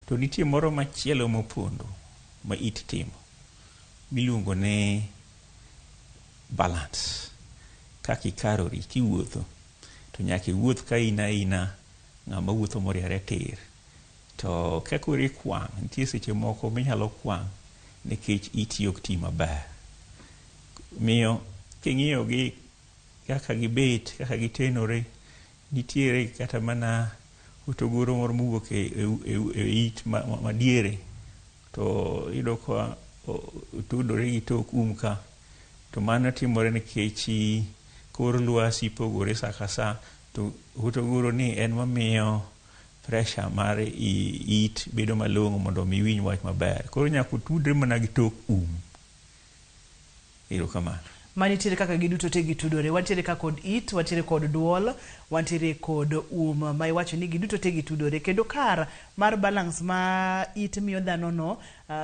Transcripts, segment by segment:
To nitie moro machielo mopondo ma it timo miluongo ne balance. Kaka ikarori kiwuotho to nyaka iwuoth ka ina ng'ama wuotho moriere tir. To kaka ori kwang' nitie seche moko minyalo kwang' nikech iti ok ti maber. Miyo king'iyogi kaka gibet, kaka gitenore, nitiere kata mana hotogoro moro mowuok e it madiere to iyudo ka otudore gi tok ka. To mano timore nikech kor lwasi pogore sa ka sa, to hotogoro ni en mamiyo pressure mar it bedo malong'o mondo mi winj wach maber. Koro nyaka otudre mana gi tok Erokamano. Manitiere kaka giduto te gitudore. Wantiere ka kod it, wantiere kod duol, wantiere kod ma iwacho ni giduto te gitudore. Kendo kar mar balance ma it miyo dhano no,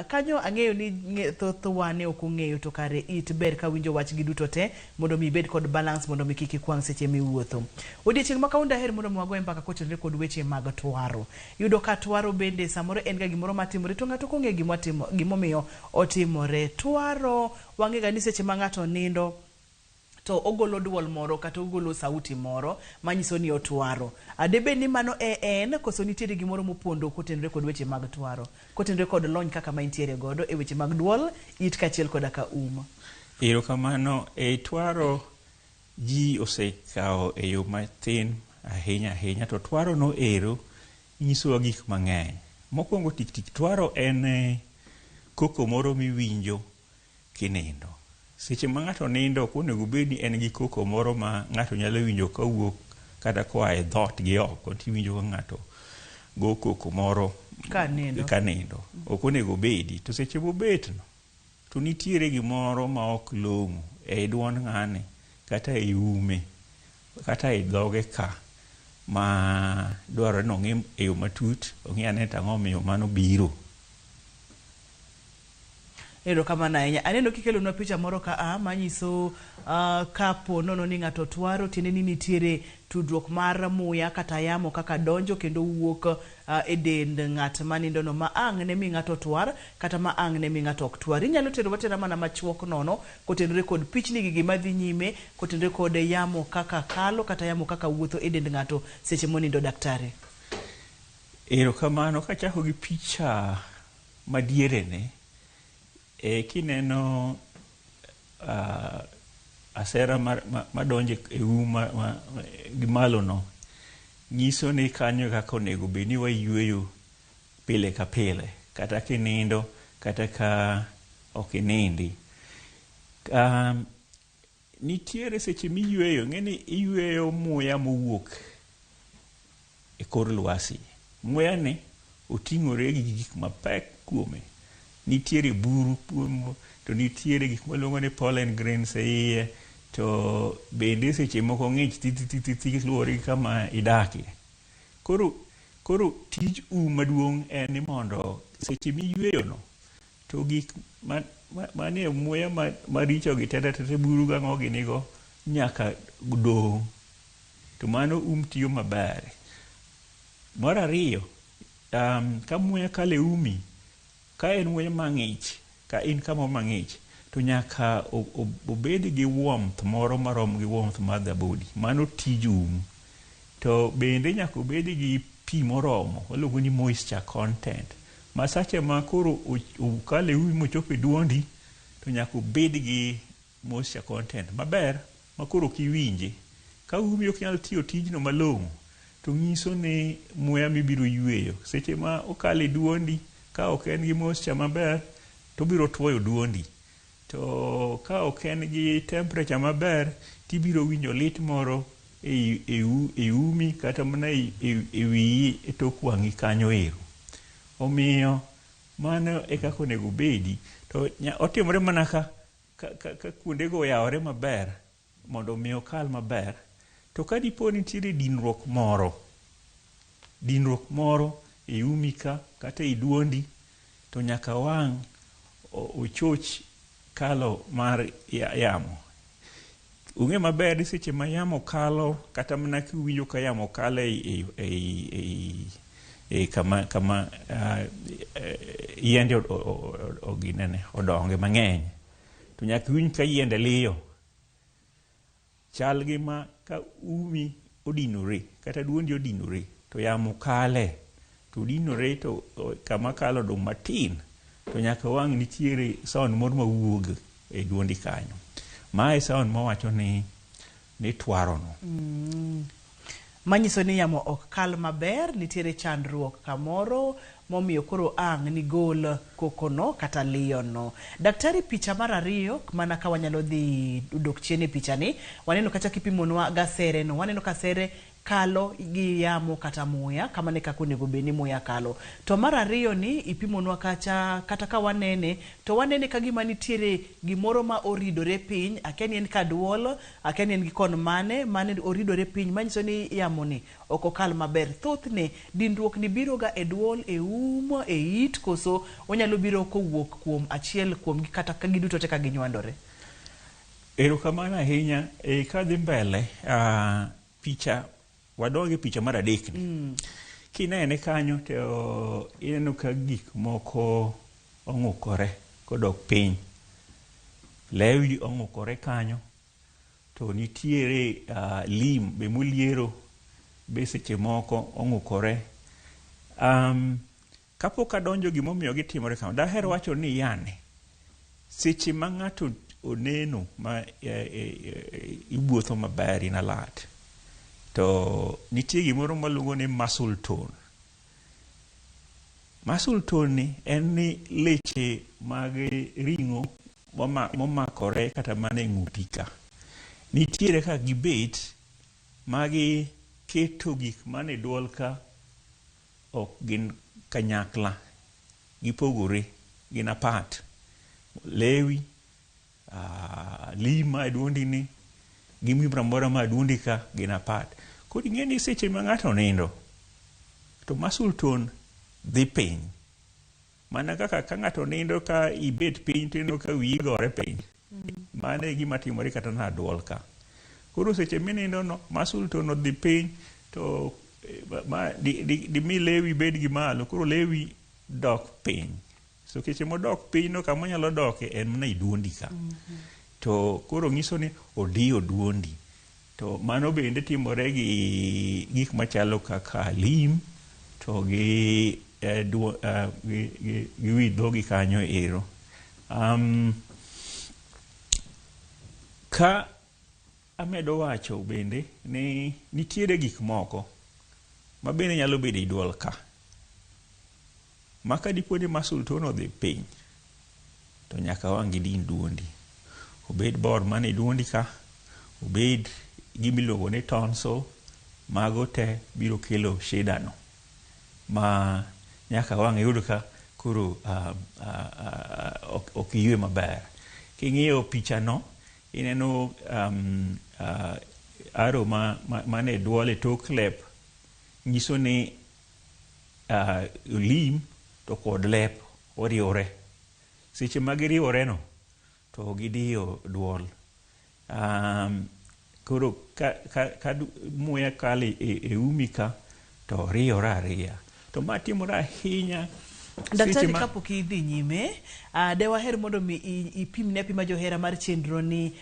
kanyo ang'eyo ni thoth wane ok ong'eyo to kare it ber ka winjo wach giduto te mondo mi bed kod balance mondo mi kik ikwang' seche miwuotho. Odiochieng' ma kaunda her mondo mwago mpaka kotenre kod weche mag twaro. Yudo ka twaro bende samoro en ga gimoro matimore to ng'ato kong'e gimomiyo otimore. Twaro wang'ega ni seche ma ng'ato nindo to ogolo duol moro kata ogolo sauti moro manyiso ni otwaro. Adebe ni mano en koso nitiere gimoro mopondo kotenre kod weche mag twaro, kotenre kod lony kaka ma intiere godo e weche mag duol, it kachiel koda ka Erokamano. Twaro ji osekao e yo matin ahinya to twaro no nyisowa gik mang'eny. Mokwongo tik twaro en koko moro miwinjo kinindo. Seche ma ng'ato nindo onego bed ni en gi koko moro ma ng'ato nyalo winjo kawuok kata koa e dhot gi oko. Tiwinjo ka ng'ato go koko moro ka nindo. Ok onego bedi. To seche mobet no to nitiere gimoro ma ok long'o e duond ng'ane kata e ume kata e dhoge ka ma dwarore ni ong'e e yo matut, ong'e ane tang'o miyo mano biro. Erokamano ahinya. Aneno kikelonwa picha moro ka manyiso kapo nono ni ng'ato twaro, tiende ni nitiere tudruok mar muya kata yamo kaka donjo kendo wuok e dend ng'at manindo no ma ang' ne mi ng'ato twar kata ma ang' ne mi ng'ato ok twar. Inyalo tero watera mana machuok nono kotenore kod pichni gi gima dhi nyime, kotenore kod yamo kaka kalo kata yamo kaka wuotho e dend ng'ato seche monindo daktari. Erokamano. Kachako gi picha madiere ne, kineno asera madonje e gi malo no, nyiso ni kanyo kaka onego bed ni wayueyo pile ka pile, kata kinindo kata ka ok inindi. Nitiere seche miyueyo, ng'eni iyueyo muya mowuok e kor lwasi. Muya ni oting'ore gi gik mapek kuome. Nitiere buru to nitiere gik maluongo ni pollen grains e iye, to bende seche moko ng'ich ti luwore kama idakie. Koro tij maduong' en ni mondo seche miyueyo no to gik manie muya maricho gi tete buru gang'o ginigo nyaka dong'. To mano tiyo maber. Mar ariyo, ka muya kale ka en muya mang'ich, ka in kama mang'ich, to nyaka obed gi warmth moro marom gi warmth mar the body. Mano tij To bende nyaka obed gi pi moromo, waluongo ni moisture content. Ma sache ma koro okale mochopo e duondi, to nyaka obed gi moisture content maber ma koro kiwinje. Ka ok nyal tiyo tijno malong'o, to nyiso ni muya mibiro yueyo seche ma okale duondi, ka ok en gi moisture maber, to biro tuoyo duondi. To ka ok en gi temperature maber, tibiro winjo lit moro e umi kata mana e wiyi e tok wang'i kanyo ero. Omiyo mano e kaka onego bedi. To otimore mana ka kuondego oyawore maber mondo mi okal maber. To ka dipo nitiere dinruok moro e umi ka kata e duondi, to nyaka wang' ochoch kalo mar yamo. Ung'e maber ni seche ma yamo kalo, kata mana kiwinjo ka yamo kalo e kama yiende oginene odonge mang'eny, to nyaka winj ka yiende liyo chal gi ma ka umi odinore kata duondi odinore to yamo kale to odinore to kama kalo dong matin to nyaka wang' nitiere sound moro mawuog e duondi kanyo. Mae sound mawacho ni twarono. Manyiso ni yamo ok kal maber, nitiere chandruok kamoro momiyo koro ang' ni gol kokono kata liyono. Daktari, picha mar ariyo mana ka wanyalo dhi dok chien e picha ni, waneno kacha kipimonwa gasere no, waneno ka sere kalo gi yamo kata muya kama ne kako nego beni muya kalo. To mar ariyo ni ipimonwa kacha kata ka wanene to wanene ka gima nitiere gimoro ma oridore piny, akeni en kaduol, akeni en gi kon mane oridore piny, manyiso ni yamo ni ok okal maber. Thothne dinruok ni biro ga e duol, e umo, e it, koso onyalo biro kowuok kuom achiel kuom gi kata ka giduto te ka ginywandore. Erokamano ahinya. Kadhi mbele picha wadonge picha mar adek ni. Kinene kanyo to ineno ka gik moko ong'ukore kodok piny. Lewi ong'ukore kanyo to nitiere lim be moliero be seche moko ong'ukore. Kapok adonjo gimomiyo gitimore kama, daher wacho ni yane seche ma ng'ato oneno ma iwuotho maber in alert, to nitie gimoro maluongo ni muscle tone. Muscle tone ni en ni leche mag ring'o momakore kata mana e ng'uti ka nitiere ka gibet magi keto gik mane duol ka ok gin kanyakla, gipogore, gin apart. Lewi, lima e duondi ni, gimibra mora ma duondi ka gin apart. Kodi ng'e ni seche ma ng'ato nindo to muscle tone dhi piny. Mana kaka ka ng'ato nindo ka ibet piny to ino ka wiyi gore piny. Mane e gima timore kata na duol ka. Koro seche minindo no muscle tone odhi piny to di mi lewi bed gi malo, koro lewi dok piny. So seche modok piny no kama nyalo doke en mana i duondi ka. To koro ng'iso ni odiyo duondi. To mano bende timore gi gik machalo kaka lim to gi wi dhogi kanyo ero. Ka amedo wacho bende ni nitiere gik moko ma bende nyalo bedo i duol ka. Maka dipo ni muscle tone odhi piny to nyaka wang' gidin duondi. Obed bor mane duondi ka, obed gimiluongo ni tonsil, mago te biro kelo shida no. Ma nyaka wang' yud ka koro ok yue maber. King'iyo picha no, ineno aro mane duole tok lep, nyiso ni lim to kod lep oriwore. Seche ma giriwore no to gidiyo duol. Koro ka muya kali e umi ka to riyore ariya. To ma timore ahinya. Daktari, kapok idhi nyime, dewaher mondo mi ipimne apima johera mar chenro ni,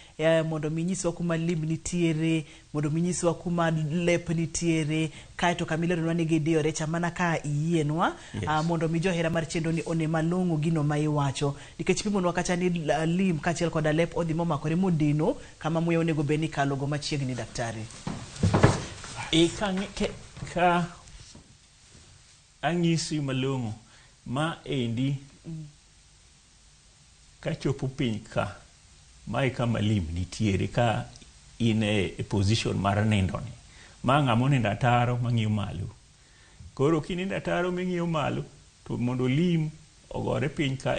mondo mi nyiswa kuma lim nitiere, mondo mi nyiswa kuma lep nitiere, kaeto kamileronwa ni gidiyore chamana ka iyienwa. Yes. Mondo mi johera mar chenro ni one malong'o gino ma iwacho. Nikech pimonwa kacha ni lim kachiel koda lep odhi momakore modino kama muya onego beni kalogo machiegni, daktari. Ka ang'isi malong'o ma endi ka chopo piny ka, mae kama lim nitiere ka in e position mar nindo ni. Ma ng'amo nindo ataro mang'iyo malo. Koro kinindo ataro mang'iyo malo to mondo lim ogore piny ka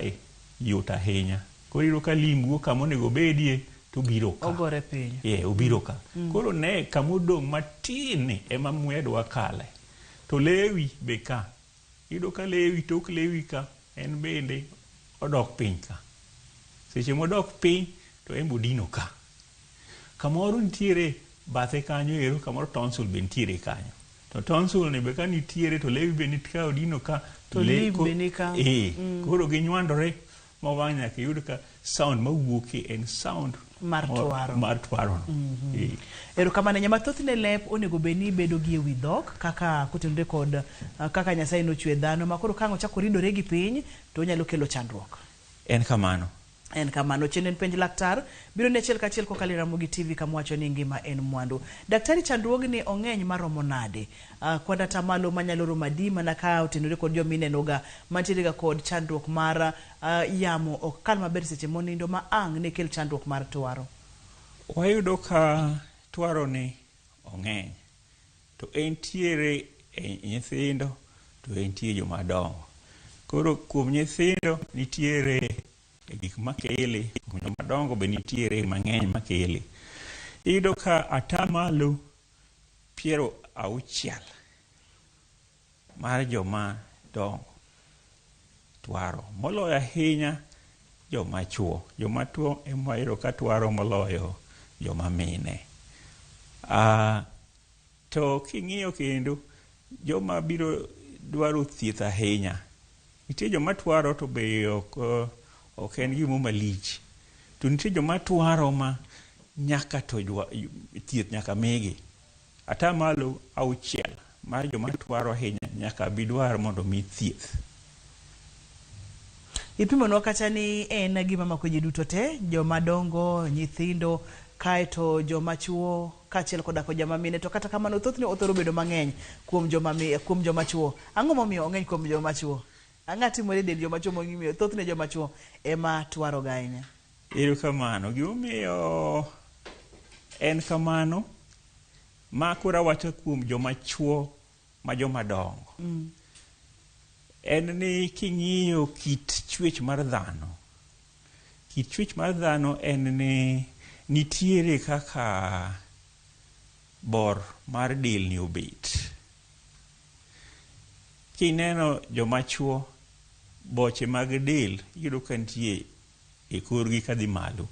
yot ahinya. Koro iro ka lim wuok kama onego bedie to biro ka. Ogore piny. Obiro ka. Koro ne kama odong' matin ema muya dwa kale. To lewi be ka. Ido ka lewi, tok lewi ka, en bende odok piny ka. Seche modok piny to en bodino ka. Kamoro nitiere bathe kanyo ero, kamoro tonsil be nitiere kanyo. To tonsil ni be ka nitiere to levi be nitka odino ka to levi be nika. Koro ginyuandore ma wang' nyaka yud ka sound mawuoke en sound mar twaro. Erokamano. Nyama thothne lep onego beni bedo gi ewi dhok kaka kutenre kod kaka Nyasaye nochwe dhano makoro kango chako ridore gi piny to nyalo kelo chandruok. En kamano. Chenen penj laktar biro ne achiel kachiel kokalo Ramogi TV kamwacho ni ngima en mwandu. Daktari, chandruogni ong'eny maromo nade? Kwanda tamalo manyalo romo adi mana ka otenore kod jominenoga mantiere ga kod chandruok mar yamo ok kal maber seche monindo ma ang' ne kel chandruok mar twaro. Wayudo ka twaro ni ong'eny to entiere nyithindo to entiere jomadongo. Koro kuom nyithindo nitiere gik makele, jomadongo be nitiere mang'eny makele. Iyudo ka atamalo 60 mar joma dongo twaro, moloyo ahinya joma chuo. Joma chuo ema iyudo ka twaro moloyo joma mine. To king'iyo kendo joma biro dwaro thieth ahinya, nitie joma twaro to be ok en gimo malich. To nitie joma twaro ma nyaka to thieth nyaka migi. Atamalo 6 mar joma twaro ahinya nyaka bidwar mondo mi thieth. Ipimonwa kata ni en gima mako ji duto te, joma dongo, nyithindo, kaeto joma chuo, kaachiel koda ko joma mine. To kata kamano thothne othoro bedo mang'eny kuom joma chuo. Ang'o momiyo ong'eny kuom joma chuo? Ang'a timore del joma chuo momiyo thothne joma chuo ema twaro ga ahinya? Erokamano. Gimomiyo en kamano ma kora wacho kuom joma chuo ma joma dongo. En ni king'iyo kit chwech mar dhano. Kit chwech mar dhano en ni nitiere kaka bor mar del ni obet. Kineno joma chuo, boche mag del yudo ka nitie e korgi kadhi malo.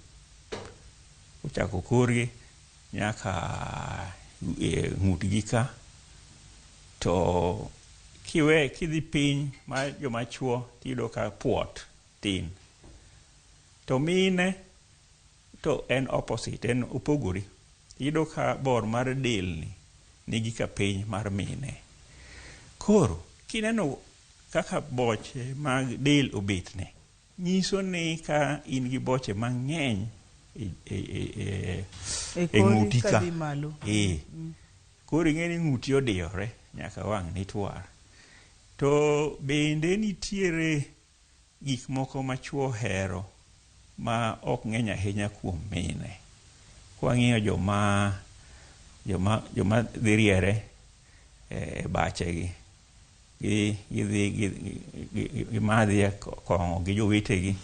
Ochako korgi nyaka ng'utgi ka. To kidhi piny ma joma chuo tiyudo ka puot tin. To mine to en opposite, en opogore. Iyudo ka bor mar del ni nigi ka piny mar mine. Koro kineno kaka boche mag del obetne, nyiso ni ka in gi boche mang'eny e ng'uti ka. Koro ing'eni ng'uti odiyore nyaka wang' ni twar. To bende nitiere gik moko ma chuo hero ma ok ng'eny ahinya kuom mine. Kwang'iyo joma dhi riere e bachegi, gimadhi kong'o gi jowetegi.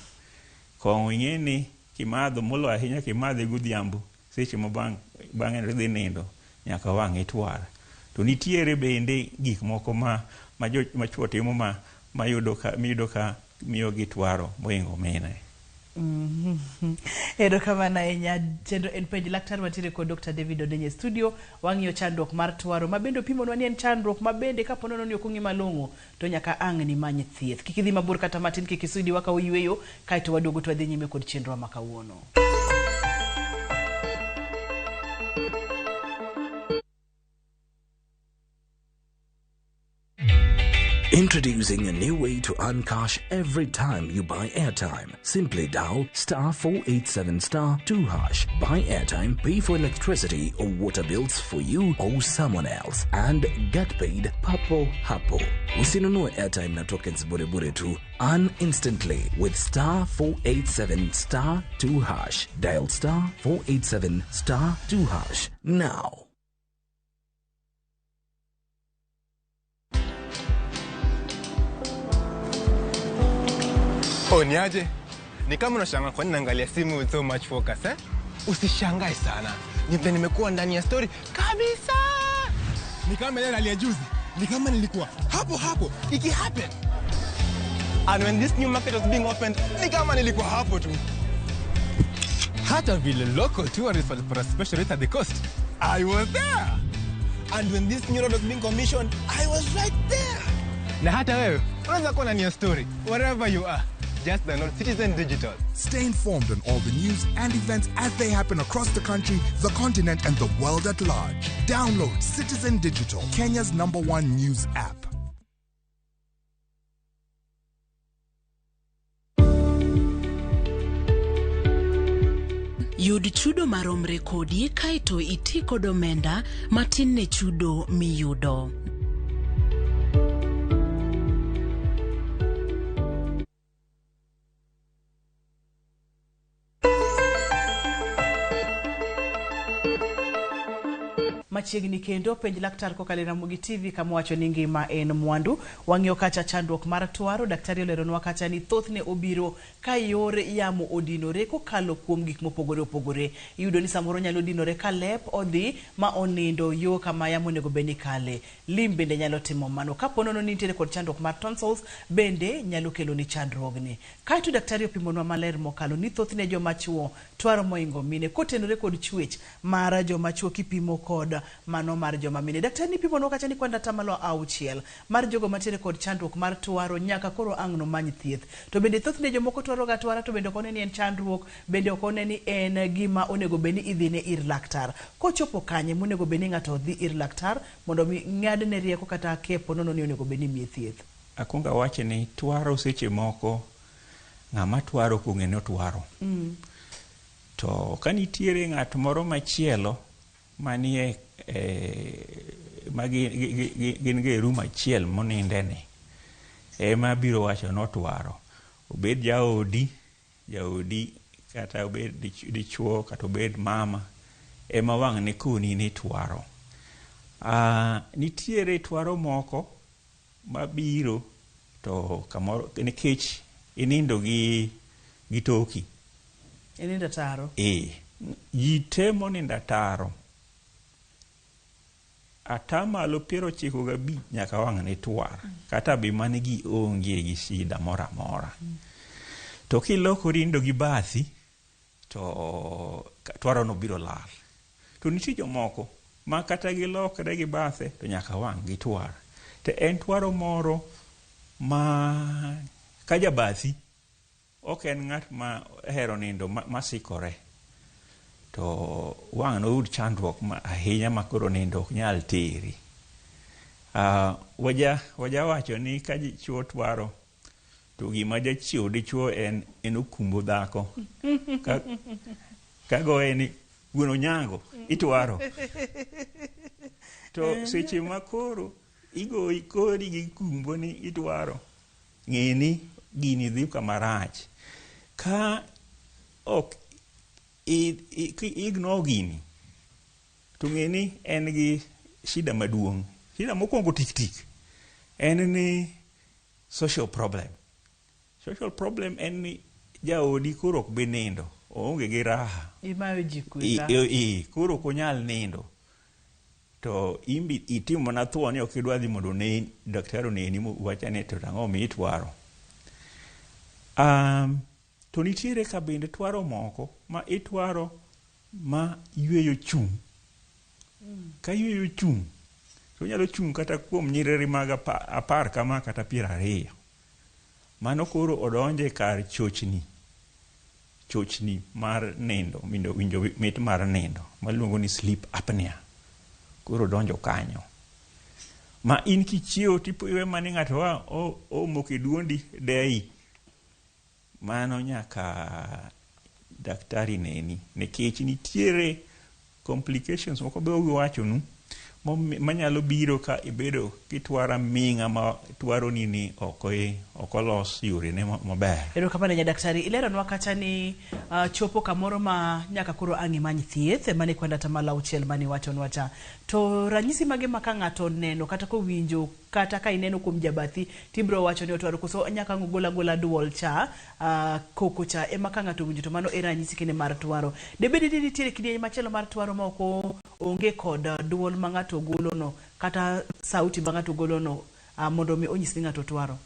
Kong'o ing'eni kimadho molo ahinya kimadhe godhiambo, seche ma bang'e dhi nindo nyaka wang' itwar. To nitiere bende gik moko ma chuo timo miyudo ka miyo gitwaro moingo mine. Erokamano ahinya. Chenro en penj laktar mantiere kod Dr. David Odenye studio. Wang'iyo chandruok mar twaro mabende opimonwa ni en chandruok mabende ka ponono ni ok ong'i malong'o to nyaka ang' ni many thieth. Kik idhi mabor kata matin, kik isudi waka uyweyo kaeto waduogo to wadhi nyime kod chenro ma kawuono. Introducing a new way to earn cash every time you buy airtime. Simply dial *487*2#. Buy airtime, pay for electricity or water bills for you or someone else, and get paid papo hapo. Usinunue airtime na tokens bure bure tu. Earn instantly with *487*2#. Dial *487*2# now. Niaje? Ni kama unashangaa kwa nini naangalia simu with so much focus, eh? Usishangae sana. Nimekuwa ndani ya story kabisa. Ni kama ile hali ya juzi. Ni kama nilikuwa hapo. Iki happen. And when this new market was being opened, ni kama nilikuwa hapo tu. Hata vile local tourists for a special rate at the coast, I was there. And when this new road was being commissioned, I was right there. Na hata wewe, unaweza kuwa na story. Wherever you are, just download Citizen Digital. Stay informed on all the news and events as they happen across the country, the continent, and the world at large. Download Citizen Digital, Kenya's #1 news app. Yud chudo maromre kodi kaito iti kod omenda matin ne chudo miyudo. Machiegni kendo penj laktar kokalo Ramogi TV kama wacho ni ngima en mwandu. Wang'io kacha chandruok mar twaro. Daktari oleronwa kacha ni thothne obiro ka yore yamo odinore kokalo kuom gik mopogore opogore. Iyudo ni samoro nyalo dinore ka lep odhi ma onindo yo kama yamo nego beni kale. Lim bende nyalo timo mano. Kapono no nitiere kod chandruok mar tonsils bende nyalo kelo ni chandruogni. Kaito daktari opimonwa maler mokalo ni thothne joma chuo twaro moingo mine kotenore kod chwech mar joma chuo kipimo kod mano mar joma mine. Daktari ni pimo no kacha ni kwanda tamalo 6 mar jogo matiere kod chandruok mar twaro nyaka koro ang'no many thieth. To bende thothne jomoko twaro ga twara to bende okone ni en chandruok, bende okone ni en gima onego beni idhine ir laktar. Kochopo kanye monego beni ng'ato dhi ir laktar mondo mi ng'adne rieko kata kepo nono ni onego beni miye thieth. Akunga wache ni twaro seche moko ng'ama twaro kung'ene twaro. To kanitiere ng'at moro machielo manie gin ge room achiel monindene ema biro wacho notwaro, obed jaodi kata obed dichuo kata obed mama ema wang' ne koni ni twaro. Nitiere twaro moko mabiro to kamoro nikech inindo gi toki, inindo taro. Jite monindo taro atamalo 95 nyaka wang' ne twar kata bi mane gi onge gi shida mora mora. To kiloko rindo gi bathi to twaro no biro lal. To nitie jomoko ma kata gilokre gi bathe to nyaka wang' gi twar. To en twaro moro ma kaja bathi ok en ng'at ma hero nindo masikore. To wang' no ud chandruok ma ahinya makoro nindo ok nyal teri. Waja wacho ni ka chuo twaro to gima jachiwo dichuo en okumbo dhako. Kago en gweno nyango itwaro. To seche makoro igo kodi gi kumbo ni itwaro, ng'eni gini dhi kamarach. Ka ok ignore gini to ng'eni en gi shida maduong'. Shida mokwongo tik en ni social problem. Social problem en ni jaodi koro ok bi nindo, oonge gi raha. Imayo jikuita. Koro ok onyal nindo. To imbi itimo mana thuon ni ok idwa dhi mondo ne daktari oneni wachane to ang'o mi itwaro. To nitiere ka bende twaro moko ma itwaro ma yweyo chung'. Ka yweyo chung' to nyalo chung' kata kuom nyiriri mag 10 kama kata 20. Mano koro odonje kar chochni mar nindo, winjo mit mar nindo maluongo ni sleep apnea. Koro donjo kanyo. Ma in kichiewo tipo iwe mani ng'ato omoke duondi dei. Mano nyaka daktari neni, nikech nitiere complications moko be wachonu manyalo biro ka ibedo kitwara minga ma twaro nini okolos yore ne maber. Ero kama nya daktari ilero nwa kacha ni chopo kamoro ma nyaka koro ang'i manyi thieth mane kwenda tamala 6 mane wacho nwacha. To ranyisi mage maka ng'ato neno kata ko winjo kata ka ineno kuom jabathi tibro wacho ni otwaro koso nyaka gola duol cha koko cha ema ka ng'ato winjo to mano era ranyisi kene mar twaro. Debedi nitiere kidieny machielo mar twaro ma oko onge kod duol ma ng'ato golo no kata sauti ma ng'ato golo no mondo mi onyis ni ng'ato twaro.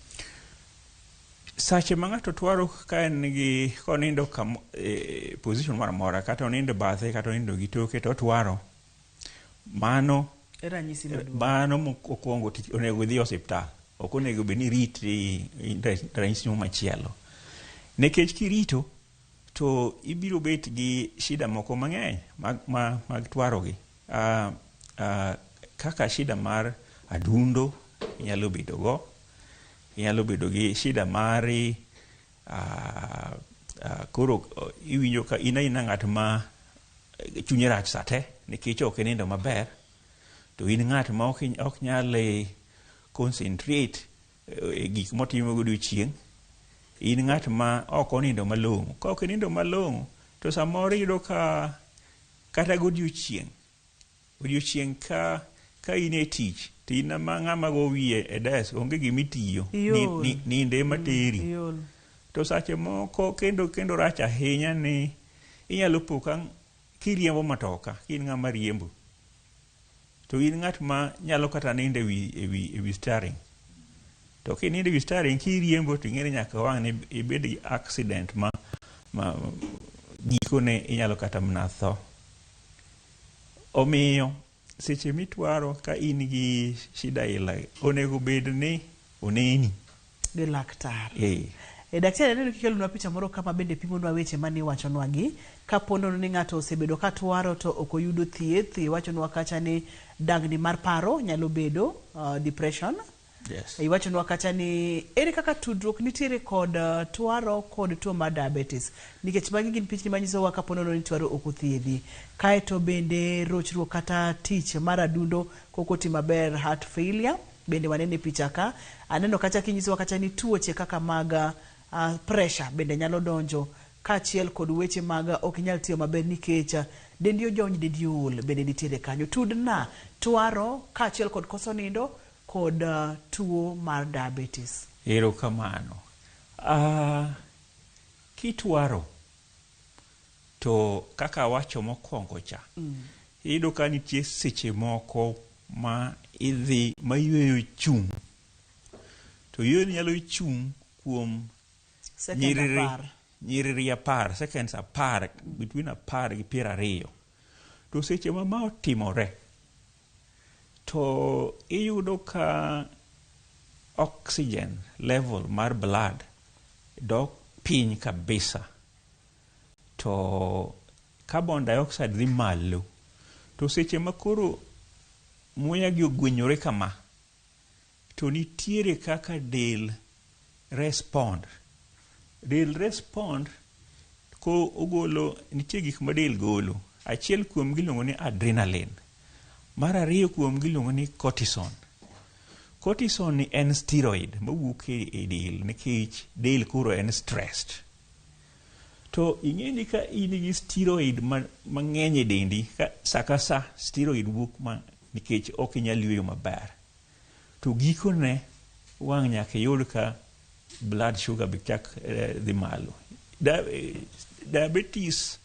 Sache ma ng'ato twaro ka en gi konindo position mara mora kata onindo bathe kata onindo gi toke to twaro. Mano Ranyisi maduong'. Mano mokwongo onego idhi osiptal. Ok onego bed ni riti ranyisi machielo. Nikech kirito to ibiro bet gi shida moko mang'eny mag twarogi. Kaka shida mar adundo inyalo bedo go. Inyalo bedo gi shida mari koro iwinjo ka ina ng'at ma chunye rach sate nikech ok inindo maber, to in ng'at ma ok nyal concentrate e gik motimo godiochieng'. In ng'at ma ok onindo malong'o. Ka ok inindo malong'o to samoro iyudo ka kata godiochieng' ka in e tich to in ng'ama go wiye e desk, onge gimitiyo, ninde materi. To sache moko kendo rach ahinya ni inyalo po kiriembo matoka, in ng'ama riembo, to in ng'at ma nyalo kata nindo e wi steering. To kinindo e wi steering kiriembo to ing'eni nyaka wang' ni ibed gi accident ma gikone inyalo kata mna tho. Omiyo seche mitwaro ka in gi shida ila onego bed ni oneni gi laktar. Daktari, aneno kikelonwa picha moro kama bende pimonwa weche mane iwachonwagi kapondo ni ng'ato osebedo ka twaro to ok oyudo thieth. Iwachonwa kacha ni dangni mar paro nyalo bedo depression. Yes. Iwachonwa kacha ni ere kaka tudruok nitiere kod twaro kod tuo mar diabetes, nikech magi gin pichni manyisowa kapondo ni twaro ok othiedhi. Kaeto bende rochruok kata tich mar adundo kokoti maber, heart failure bende wanene picha ka. Aneno kacha kinyisowa kacha ni tuoche kaka mag pressure bende nyalo donjo, kaachiel kod weche mag ok nyal tiyo maber nikech dendi ojony, dendi ool bende nitiere kanyo. Tudna twaro kaachiel kod koso nindo kod tuo mar diabetes. Erokamano. Kitwaro to kaka wacho mokwongo cha, iyudo ka nitie seche moko ma idhi ma yweyo chung'. To yweyo nyalo chung' kuom nyiriri 10, seconds 10, between 10 gi 20. To seche ma otimore to iyudo ka oxygen level mar blood dok piny kabisa, to carbon dioxide dhi malo. To seche ma koro muya gi ogwenyore kama, to nitiere kaka del respond ko ogolo, nitie gik ma del golo. Achiel kuom giluongo ni adrenaline, mar ariyo kuom giluongo ni cortisone. Cortisone ni en steroid mawuok e del nikech del koro en stressed. To ing'eni ka in gi steroid mang'eny e dendi, ka sa steroid wuok nikech ok inyal yweyo maber, to gikone wang' nyaka yud ka blood sugar be chak dhi malo. Diabetes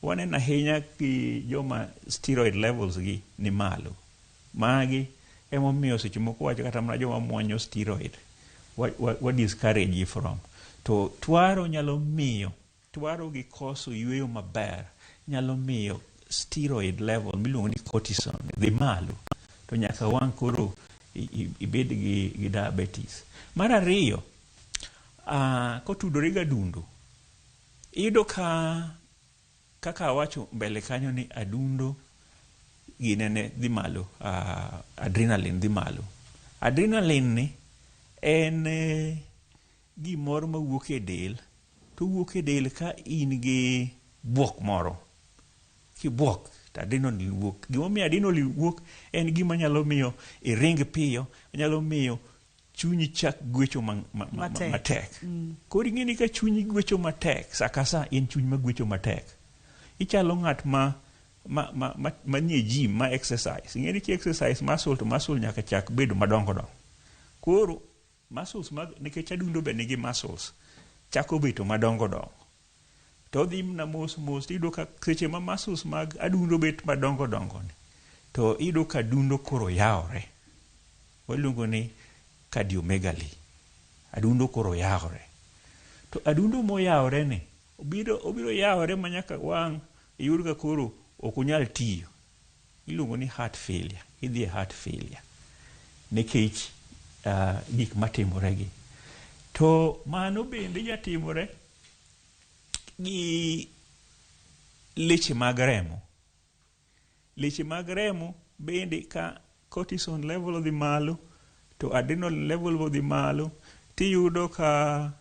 waneno ahinya ki joma steroid levels gi ni malo. Magi emomiyo seche moko wacho kata mana joma muonyo steroid wa discourage you from. To twaro gi koso yweyo maber nyalo miyo steroid level miluongo ni cortisone dhi malo, to nyaka wang' koro ibed gi diabetes. Mar ariyo, kotudore ga adundo, iyudo kaka awacho mbele kanyo ni adundo ginene dhi malo, adrenaline dhi malo. Adrenaline ni en gimoro mawuok e del, to wuok e del ka in gi buok moro. Kibuok to adrenaline wuok. Gimomiyo adrenaline wuok en gima nyalo miyo iring piyo, nyalo miyo chunyi chak gwecho matek. Koro ing'eni ka chunyi gwecho matek, saka sa in chuny ma gwecho matek. Ichalo ng'at manie gym ma exercise. Ing'eni ki exercise muscle to muscle nyaka chak bedo madongo. Koro muscles nikech adundo be nigi muscles, chako beto madongo. To dhi mna mos iyudo ka seche ma muscles mag adundo bet madongo ni, to iyudo ka adundo koro yawore. Waluongo ni cardiomegaly. Adundo koro yawore. To adundo moyawore ni obiro yawore manyaka wang' iyud ka koro ok onyal tiyo. iluongo ni heart failure, idhi heart failure nikech gik matimoregi. To mano bende jatimore gi leche mag remo. Leche mag remo bende ka cortisol level odhi malo to adrenal level odhi malo, tiyudo ka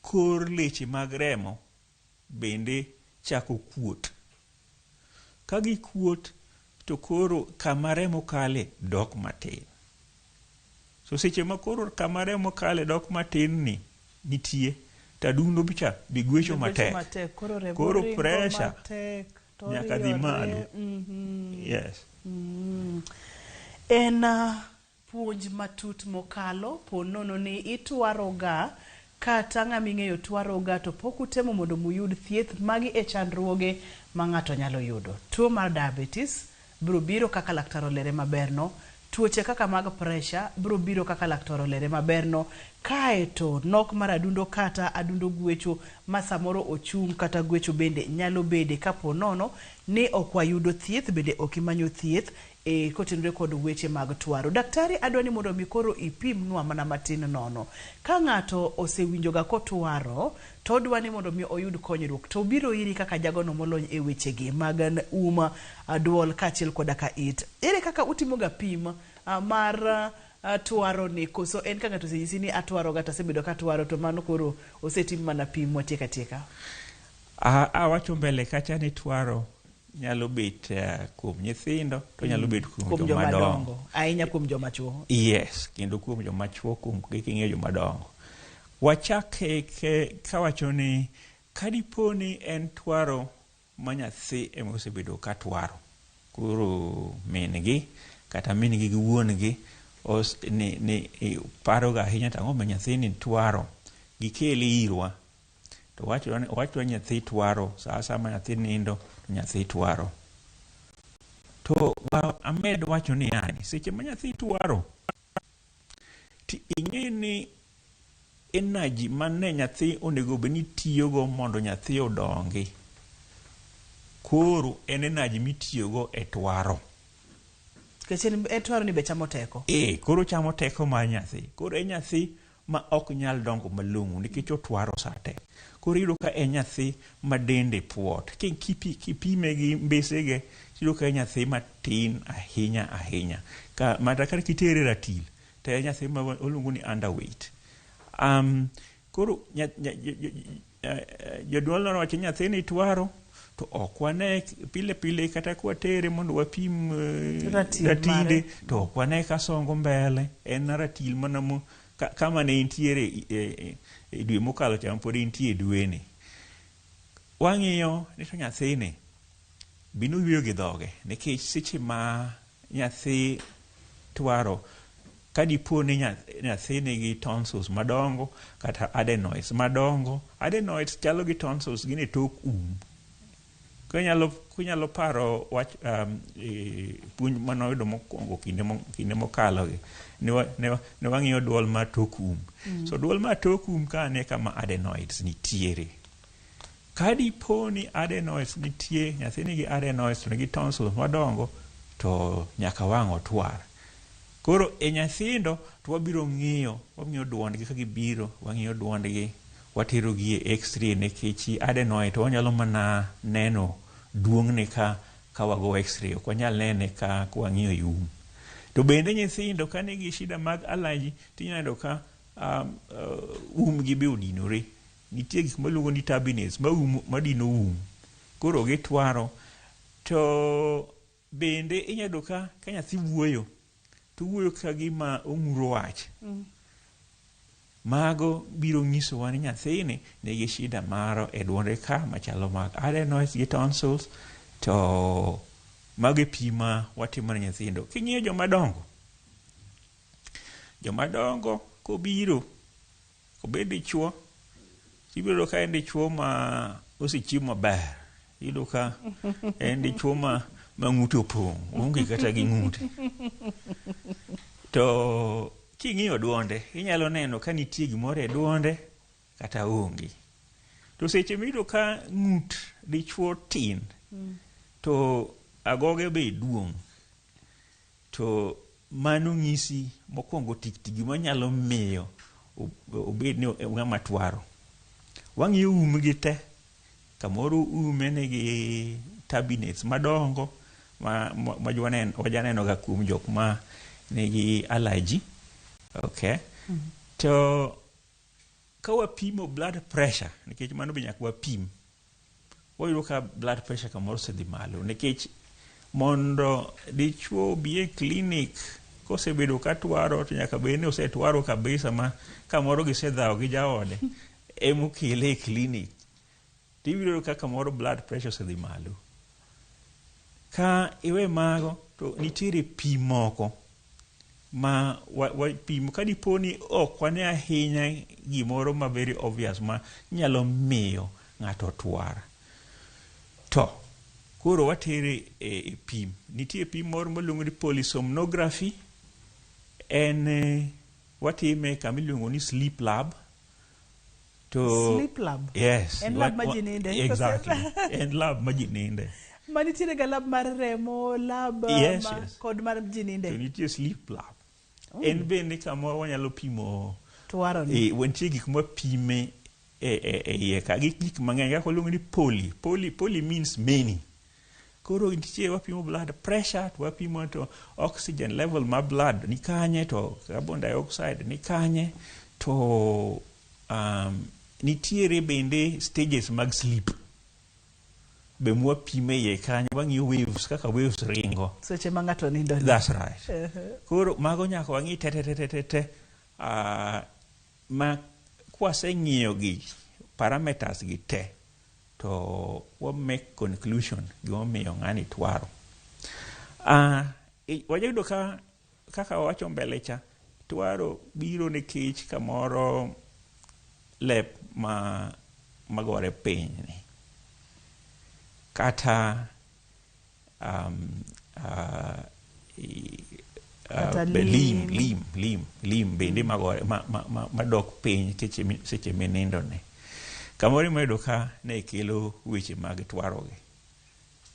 kor leche mag remo bende chako kuot. Ka gikuot to koro kama remo kale dok matin. So seche ma koro kama remo kale dok matin ni nitie, tadundo bicha bigwecho matek. Koro pressure nyaka dhi malo. Yes. En puonj matut mokalo ponono ni itwaroga kata ng'ama ing'eyo twaroga to pok utemo mondo muyud thieth. Magi e chandruoge ma ng'ato nyalo yudo. Tuo mar diabetes biro biro kaka laktar olere maberno. Tuoche kaka mag pressure biro biro kaka laktar olere maberno. Kaeto nok mar adundo kata adundo gwecho ma samoro ochung kata gwecho bende nyalo bede kapo nono ni ok wayudo thieth, bende ok imanyo thieth kotenore kod weche mag twaro. Daktari, adwani mondo mi koro ipimnwa mana matin nono. Ka ng'ato osewinjoga kotwaro to odwani mondo mi oyud konyruok, to biro iri kaka jagono molony e wechegi mag duol kaachiel koda ka it. Ere kaka utimoga pim mar twaro ni, koso en ka ng'ato osenyisi ni atwaro gata sebedo ka twaro to mano koro osetim mana pim watieka tieka? Awacho mbele kacha ni twaro nyalo bet kuom nyithindo, to nyalo bet kuom joma dongo. Ahinya kuom joma chuo. Yes, kendo kuom joma chuo, kuom king'eyo joma dongo. Wachake kawacho ni kadipo ni en twaro ma nyathi ema osebedo ka twaro, koro min gi kata min gi wuon gi ni paroga ahinya tang'o ma nyathi ni twaro, gikele irwa. To wacho nyathi twaro, sa ma nyathi nindo, nyathi twaro. To amed wacho ni yani, seche ma nyathi twaro, ti ing'e ni energy mane nyathi onego bed ni tiyogo mondo nyathi odongi, koro en energy mitiyogo e twaro. E twaro ni be chamo teko? Koro chamo teko mar nyathi. Koro e nyathi ma ok nyal dongo malong'o nikech otwaro sate. Koro iyudo ka e nyathi ma dende puot. Kipime gi mbesege, iyudo ka e nyathi matin ahinya. Mata kata kitere ratil, to e nyathi ma oluongo ni underweight. Koro jodwol nowacho nyathi ni twaro, to ok wane pile kata kwa tere mondo wapim ratinde, to ok wane ka songo mbele. En ratil mana kama ne intiere e dwe mokalo cham pod intie dweni. Wang'iyo ni to nyathini bino yweyo gi dhoge, nikech seche ma nyathi twaro, kadipo ni nyathi nigi tonsils madongo kata adenoids madongo. Adenoids chalo gi tonsils, gin e tok Kunyalo paro wach puonj manoyudo mokwongo kinde mokalo gi, ne wang'iyo duol mar tok So duol mar tok kane kama adenoids nitiere. Kadipo ni adenoids nitie, nyathi nigi adenoids to nigi tonsils madongo, to nyaka wang' otwar. Koro e nyathindo to wabiro ng'iyo duondgi ka gibiro, wang'iyo duondgi, watero gi e x-ray, nekech adenoid to wanyalo mana neno duong'ne ka wago x-ray, ok wanyal nene ka wang'iyo yum. To bende nyithindo ka nigi shida mag allergy, tinyalo ka gi be odinore. Nitie gik maluongo ni turbinates madino koro gitwaro. To bende inyalo ka nyathi wuoyo, to wuoyo ka gima ong'uro wach. Mago biro nyisowa ni nyathini nigi shida maro e duonde ka machalo mag adenoids gi tonsils. To mago pima watimo ne nyithindo. King'iyo joma dongo kobiro, kobed dichuo, ibiro ka en dichuo ma osechiemo maber. Iyudo ka en dichuo ma ng'ute opong', onge kata gi ng'ute. To king'iyo duonde, inyalo neno ka nitie gimoro e duonde kata onge. To seche miyudo ka ng'ut dichuo tin, to agoge be duong'. To mano ng'isi mokwongo tik manyalo miyo obed ni ng'ama twaro. Wang'iyo umgi te, kamoro ume nigi cabinets madongo ma wajaneno ga kuom jok ma nigi allergy. Okay. To ka wapimo blood pressure, nikech mano be nyaka wapim, wayudo ka blood pressure kamoro osedhi malo, nikech mondo dichuo bi e clinic kosebedo ka twaro to nyaka bed ni osetwaro kabisa ma kamoro gisedhawo gi jaode emokele e clinic, tiyudo ka kamoro blood pressure osedhi malo. Ka iwe mago to nitiere pi moko ma wapimo ka dipo ni ok wane ahinya gimoro ma very obvious ma nyalo miyo ng'ato twar. To koro watere e pim. Nitie pim moro miluongo ni polysomnography. En watime kama iluongo ni sleep lab. To sleep lab? Yes. En lab ma ji ninde? Exactly. En lab ma ji ninde. Ma nitiere ga lab mar remo, lab yes. kod mar ji ninde? To nitie sleep lab. En bende kama wanyalo pimo twaro ni. Wantie gik ma pime iye ka gik mang'eny kaka oluongo ni poly means many. Koro nitie wapimo blood pressure, to wapimo to oxygen level ma blood ni kanye, to carbon dioxide ni kanye, to nitiere bende stages mag sleep be mwa pime iye kanye, wang'iyo waves kaka waves ringo seche ma ng'ato nindo. That's right. Koro mago nyaka wang'i te ma kwaseng'iyo gi parameters gi te, to we make conclusion gimomiyo ng'ani twaro. Wajayudo kaka wawacho mbele cha, twaro biro nikech kamoro lep magore piny ni, kata lim bende magore madok piny seche minindo ne. Kamoro mayudo ka ne kelo weche mag twarogi.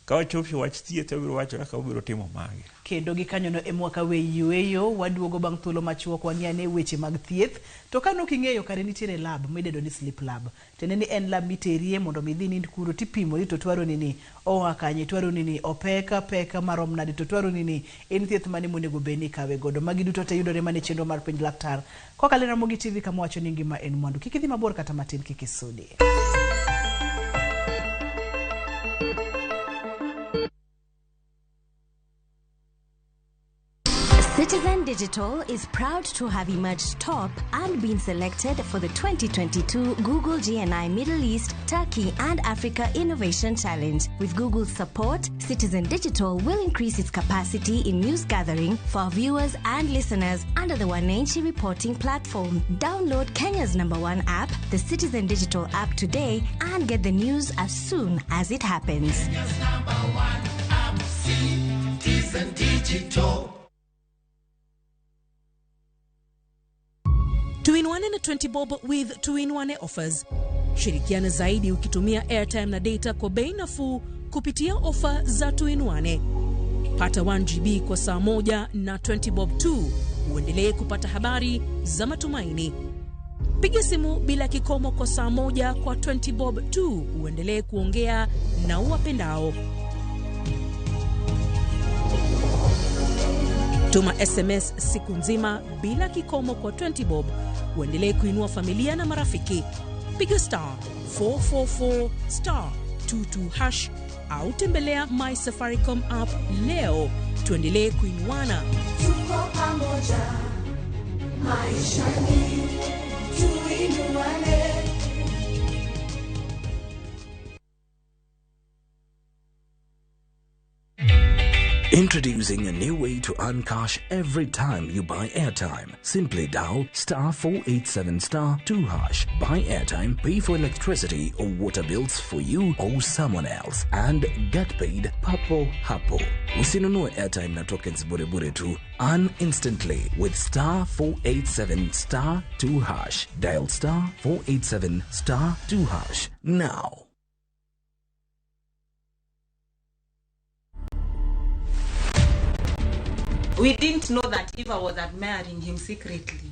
Ka wachopo wach thieth, wabiro wacho kaka wabiro timo mage. Kendo gi kanyono e mwaka we yueyo waduogo bang' thuolo machuok wang'iane weche mag thieth. To ka nok ing'eyo kare nitiere lab midendo ni sleep lab. Tene ni en lab miterie mondo mi dhi nind kuro tipimo ni to twaro nini oa kanye, twaro nini opeka marom nade, to twaro nini en thieth mane monego beni kawe godo. Magi duto te yudore mane chenro mar penj laktar. Kokalo Ramogi TV kama wacho ni ngima en mwandu. Kik idhi mabor kata matin, kik isudi. Citizen Digital is proud to have emerged top and been selected for the 2022 Google GNI Middle East, Turkey and Africa Innovation Challenge. With Google's support, Citizen Digital will increase its capacity in news gathering for our viewers and listeners under the Wananchi reporting platform. Download Kenya's #1 app, the Citizen Digital app today, and get the news as soon as it happens. Kenya's #1 app, Citizen Digital. 2-in-1 na 20 bob with 2-in-1 offers. Shirikiana zaidi ukitumia airtime na data kwa bei nafuu kupitia ofa za 2-in-1. Pata 1 GB kwa saa moja na 20 bob tu. Uendelee kupata habari za matumaini. Piga simu bila kikomo kwa saa moja kwa 20 bob tu. Uendelee kuongea na uwapendao. Tuma SMS siku nzima bila kikomo kwa 20 bob. Uendelee kuinua familia na marafiki. Piga *444*22# au tembelea My Safaricom app leo. Tuendelee kuinuana. Tuko pamoja, maishani, tuinuane. Introducing a new way to earn cash every time you buy airtime. Simply dial *487*2#. Buy airtime, pay for electricity or water bills for you or someone else, and get paid papo hapo. Usinunue airtime na tokens bure bure tu. Earn instantly with *487*2#. Dial *487*2# now. We didn't know that Eva was admiring him secretly.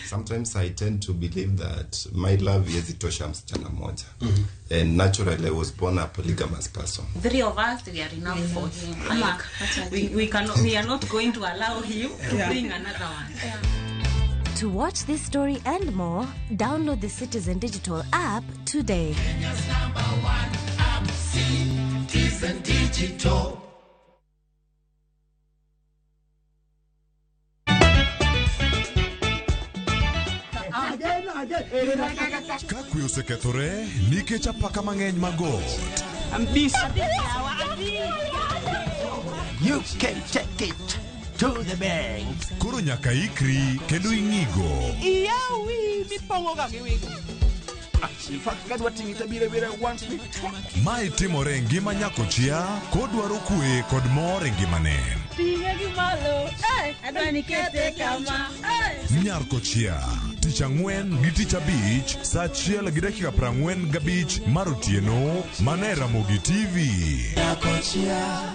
Sometimes I tend to believe that my love is itosha msichana moja. And naturally I was born a polygamous person. 3 of us, we are enough for him. Like, we are not going to allow him to bring another one. To watch this story and more, download the Citizen Digital app today. Kenya's #1 app, Citizen Digital. Ka kwe osekethore nikech apaka mang'eny magot. You can take it to the bank. Koro nyaka ikri kendo ing'igo. Iyawi mipongo ga giwigo. Mae timore e ngima nyako chia kodwaro kwe kod mor e ngimane. Nyarko chia tich ang'wen gi tich abich saa 1:45 mar otieno mana e Ramogi TV. Nyarko chia.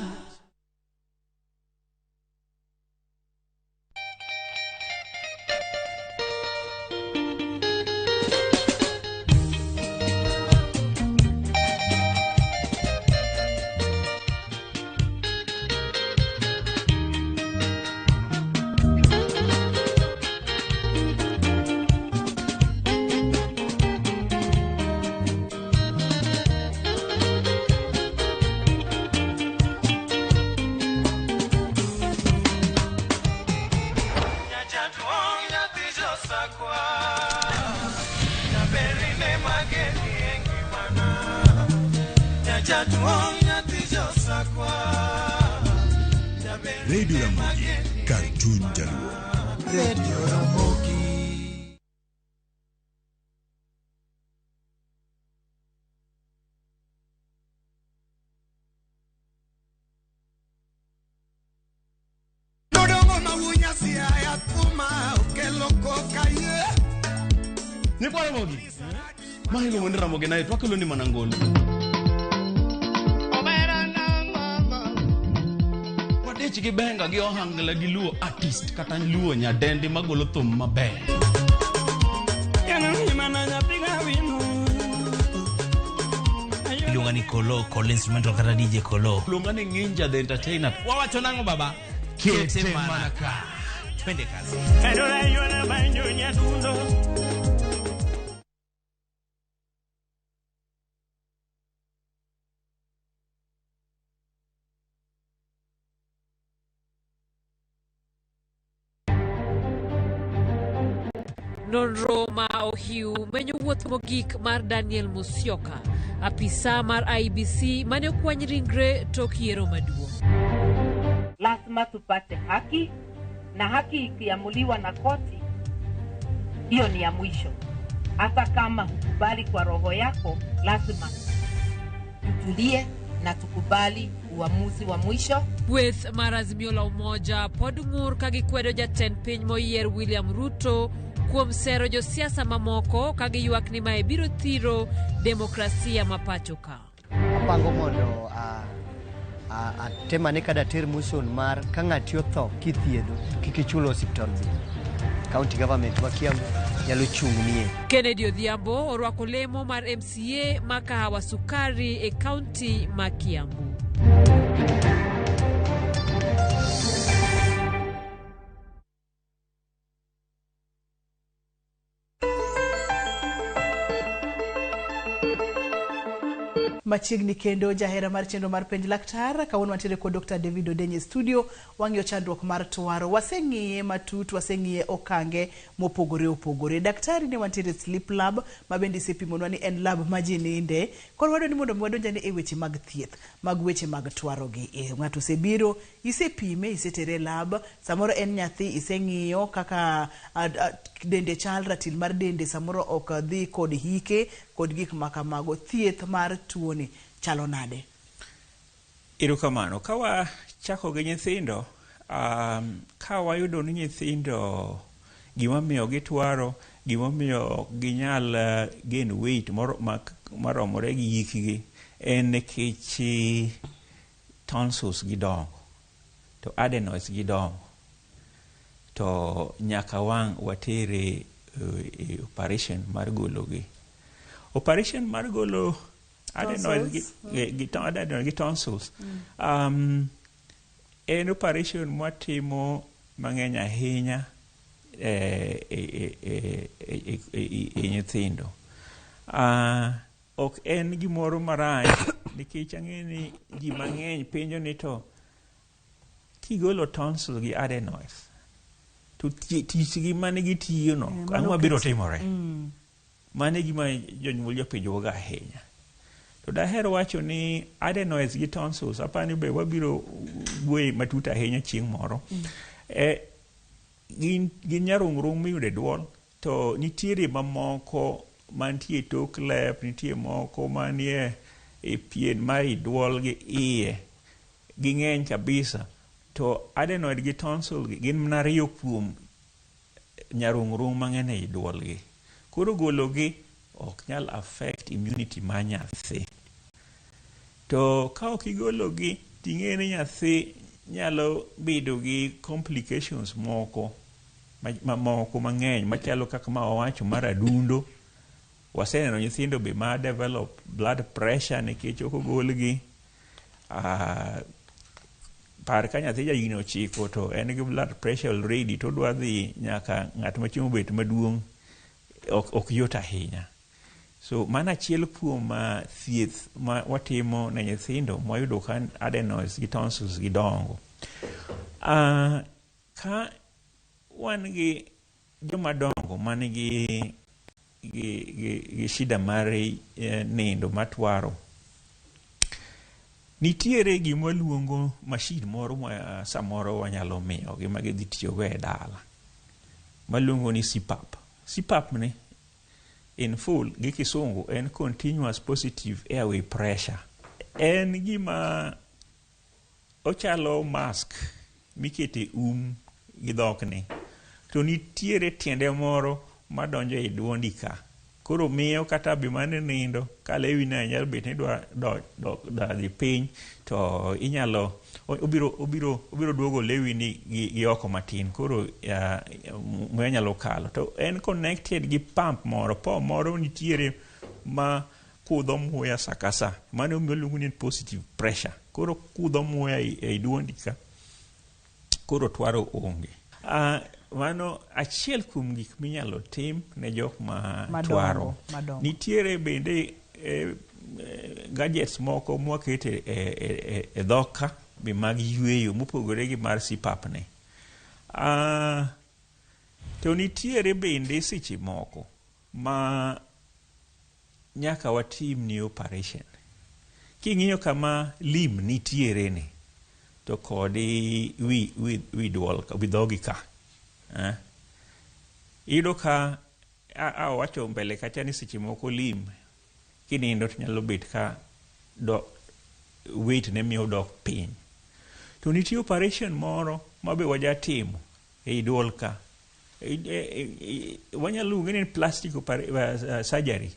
Radio Ramogi, Cartoon Jaluo. Radio Ramogi. Ni kwa Ramogi. Mahilo mwende Ramogi na yetu wakilo ni manangolo. Chiki benga gi ohangla gi luo artist kata luo nyadendi magolo thum maber. Iluonga ni Kolo, Kolo instrumental kata DJ Kolo. Iluonga ni Ninja the Entertainer. Wawacho nango baba? Kete manaka. Twende kazi. Nonro ma ohiu menyo wuoth mogik mar Daniel Musyoka, apisa mar IBC mane okwany ringre tok yiero maduong'. Lazima tupate haki, na haki ikiamuliwa na koti, hiyo ni ya mwisho. Hata kama hukubali kwa roho yako, lazima tutulie na tukubali uamuzi wa mwisho. With Marazimio la Umoja pod ng'ur ka gikwedo jatend piny moyier William Ruto kuom sero josiasa mamoko ka giywak ni mae biro thiro demokrasia mapacho ka. Apango mondo temane kada ter muson mar ka ng'ati otho kithiedho kik ichulo osiptal bi. County government wa Kiambu nyalo chung'nie. Kennedy Odhiambo orwako lemo mar MCA ma Kahawa Sukari e county ma Kiambu. Machiegni kendo jahera mar chenro mar penj laktar kawuono wantiere kod Dr. David Odenye studio wang'io chandruok mar twaro waseng'iye matut waseng'iye okange mopogore opogore. Daktari ne wantiere sleep lab mabende isepimonwa ni en lab ma ji ninde koro wadwa ni mondo wadonjane e weche mag thieth mag weche mag twaro gi ng'ato osebiro isepime isetere lab samoro en nyathi iseng'iyo kaka dende chal ratil mar dende samoro ok dhi kod hike kod gik makamago thieth mar tuoni chalo nade? Erokamano kawa chako gi nyithindo kawa yudo ni nyithindo gima miyo gitwaro gima miyo ginyal gain weight maromore gi hikgi en nikech tonsils gidongo to adenoids gidongo to nyaka wang watere operation mar gologi. Operation mar golo adenoids gi tonsils en operation mwatimo mang'eny ahinya e nyithindo. Ok en gimoro marach nikech ang'eni ji mang'eny penjo ni to kigolo tonsils gi adenoids to tichgi mane gitiyono ang'o biro timore? Mane gima jonyuol jopenjoga ahinya. To daher wacho ni adenoids gi tonsils apani be wabiro wuoye matut ahinya chieng' moro. Gin nyarung'rung' miyude duol, to nitiere mamoko mantie tok lep, nitie moko manie e pien mar duol gi iye, ging'eny kabisa. To adenoid gi tonsil gin mana ariyo kuom nyarung'rung' mang'eny e duol gi. Koro gologi ok nyal affect immunity mar nyathi. To ka ok igologi, ting'e ni nyathi nyalo bedo gi complications moko mang'eny machalo kaka ma wawacho mar adundo. Waseneno nyithindo be ma develop blood pressure nikech ok ogolgi. Par ka nyathi jahigni 9 to en gi blood pressure already to dwa dhi nyaka ng'at machiemo bet maduong', ok yot ahinya. So mana achiel kuom thieth ma watimo ne nyithindo mwayudo ka adenoids gi tonsils gidongo. Ka wan gi jomadongo man gi shida mar nindo matwaro, nitiere gima luongo mashin moro ma samoro wanyalo miyo gima gidhi tiyogo e dala maluongo ni CPAP. CPAP ni in full gi kisungu en continuous positive airway pressure. En gima ochalo mask mikete gi dhokni, to nitiere tiende moro madonjo e duondi ka. Koro miyo kata bimane nindo ka lewi na nyalo bet ni dwa dhi piny, to inyalo obiro duogo lewi ni gi oko matin. Koro muya nyalo kalo. To en connected gi pump moro nitiere ma kudho muya sakasa. Mano miluongo ni positive pressure. Koro kudho muya e duondi ka. Koro twaro onge. Mano achiel kuom gik minyalo tim ne jok ma twaro. Nitiere bende gadgets moko mwakete e dhoka be mag yweyo mopogore gi mar CPAP ne. To nitiere bende seche moko ma nyaka watim ni operation. King'iyo kama lim nitiere ni, to kodi wi duol wi dhogi ka. Iyudo ka wacho mbele kacha ni seche moko lim kinindo to nyalo bet ka weight ne miyo dok piny. To nitie operation moro ma be wajatimo e duol ka. Wanyalo luonge ni plastic surgery.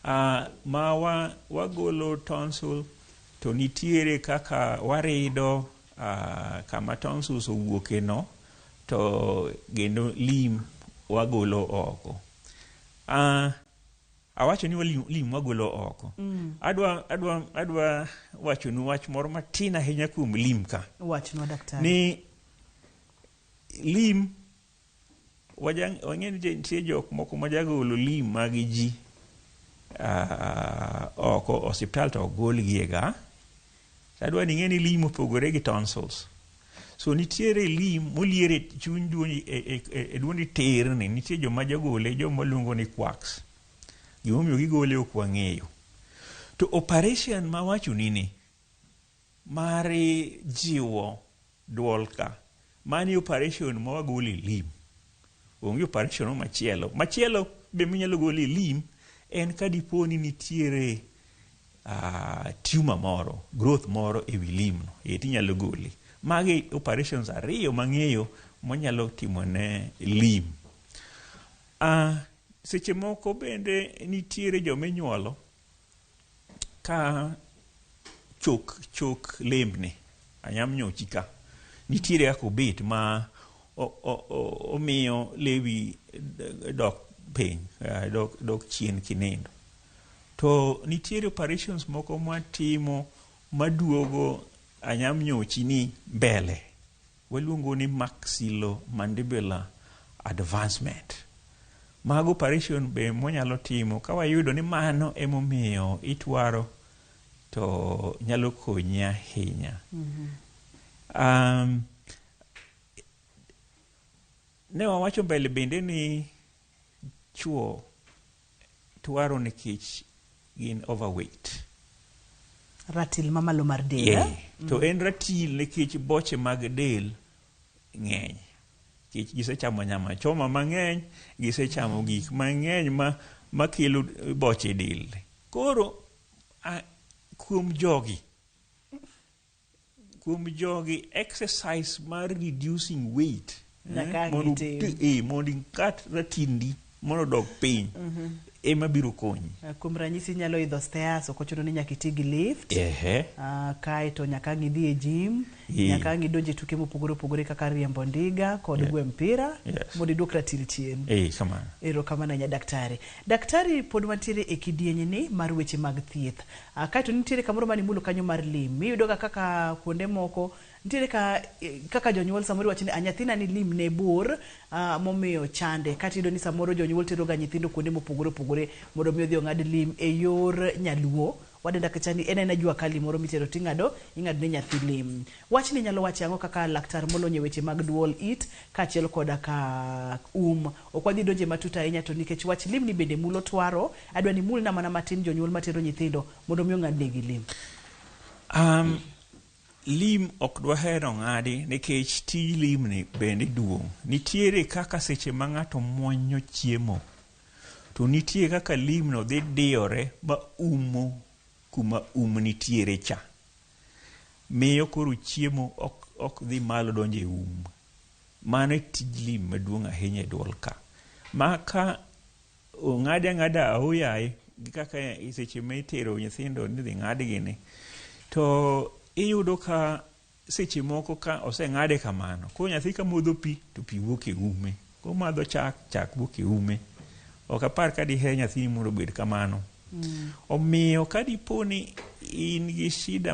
Ma wagolo tonsil, to nitiere kaka warido kama tonsils owuoke no, to gendo lim wagolo oko. Awacho ni lim wagolo oko. Adwa wacho ni wach moro matin ahinya kuom lim ka. Wachno daktari. Ni lim wang'eni nitie jok moko ma jagolo lim mag ji oko osiptal to golgiega. Adwa ni ng'eni lim opogore gi tonsils. So nitiere lim moliere chuny duondi e duondi ter ni, nitie joma jagole, joma luongo ni quacks. Gimomiyo gigole ok wang'eyo. To operation ma wacho ni mari jiwo duol ka, mani operation ma wagole lim. Onge operation machielo. Machielo be minyalo gole lim en ka diponi nitiere tumor moro, growth moro e wi lim no, inyalo gole. Magi operations ariyo mang'eyo manyalo timo ne lim. Seche moko bende nitiere jominyuolo ka chok lembni, anyam nyochi ka, nitiere kaka obet ma omiyo lewi dok piny, dok chien kinindo. To nitiere operations moko mwatimo maduogo anyamnyochi ni mbele, waluongo ni maxillomandibular advancement. Mago operation be mwanyalo timo ka wayudo ni mano emomiyo itwaro, to nyalo konyi ahinya. Ne wawacho mbele bende ni chuo twaro nikech gin overweight. Ratil mamalo mar del. To en ratil nikech boche mag del ng'eny. Nikech gisechamo nyama choma mang'eny, gisechamo gik mang'eny makelo boche del. Koro kuom jogi exercise mar reducing weight mondo ikat ratindi mondo dog piny ema biro konyi. Kuom ranyisi nyalo idho stairs, ok ochuno ni nyaka iti gi lift. Kaeto nyaka ng'idhi e gym, nyaka ng'idonje tuke mopogore opogore kaka riembo ndiga kod gwe mpira mondo idwok ratil chien. Erokamano ahinya daktari. Daktari, pod wantiere e kidieny ni mar weche mag thieth. Kaeto nitiere kamoro mani mulo kanyo mar lim. Miyudo kaka kuonde moko nitiere kaka jonyuol samoro wacho ni nyathina ni lim ne bor momiyo chande. Kata iyudo ni samoro jonyuol tero ga nyithindo kuonde mopogore opogore mondo mi odhi ong'ad lim e yor nyaluo. Wadenda kachani en jua kali moro mitero ing'ado ne nyathi lim. Wach ni nyalo wache ang'o kaka laktar molonye weche mag duol it kaachiel koda ka ok wadhi donje matut ahinya, to nikech wach lim ni bende mulo twaro, adwa ni mulna mana matin jonyuol matero nyithindo mondo mi ong'ad negi lim. Lim ok dwahero ng'adi nikech tij lim ni bende duong'. Nitiere kaka seche ma ng'ato muonyo chiemo, to nitie kaka lim no dhi diyore ma umo kuma nitiere cha. Miyo koro chiemo ok dhi malo donje Mano e tij lim maduong' ahinya e duol ka. Ma ka ong'adi ang'ada ahoyaye gi kaka seche ma itero nyithindo ni dhi ng'adgi ni, to iyudo ka seche moko ka oseng'ade kamano, ko nyathi ka modho pi to pi wuok e ume, ko madho chak wuok e ume. Ok apar ka dihe nyathi mondo obed kamano. Omiyo ka dipo ni in gi shida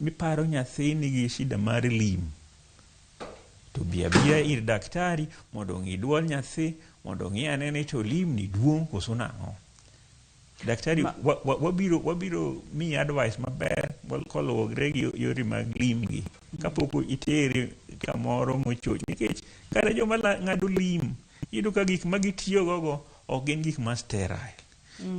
miparo nyathi nigi shida mar lim, to biya ir daktari mondo ong'i duol nyathi, mondo ong'i anene to lim ni duong' koso nang'o. Daktari wabiro mi advice maber koluwore gi yore mag lim gi kapok itere kamoro mochoch, nikech kata joma ng'ado lim iyudo ka gik ma gitiyo gogo ok gin gik ma sterile.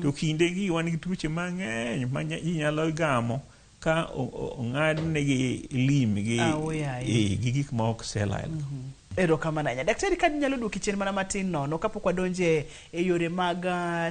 To kinde gi wan gi tuoche mang'eny ma inyalo gamo ka ong'ad negi lim gi gik ma ok sterile. Erokamano ahinya. Daktari, ka nyalo duoki chien mana matin nono kapok wadonje e yore mag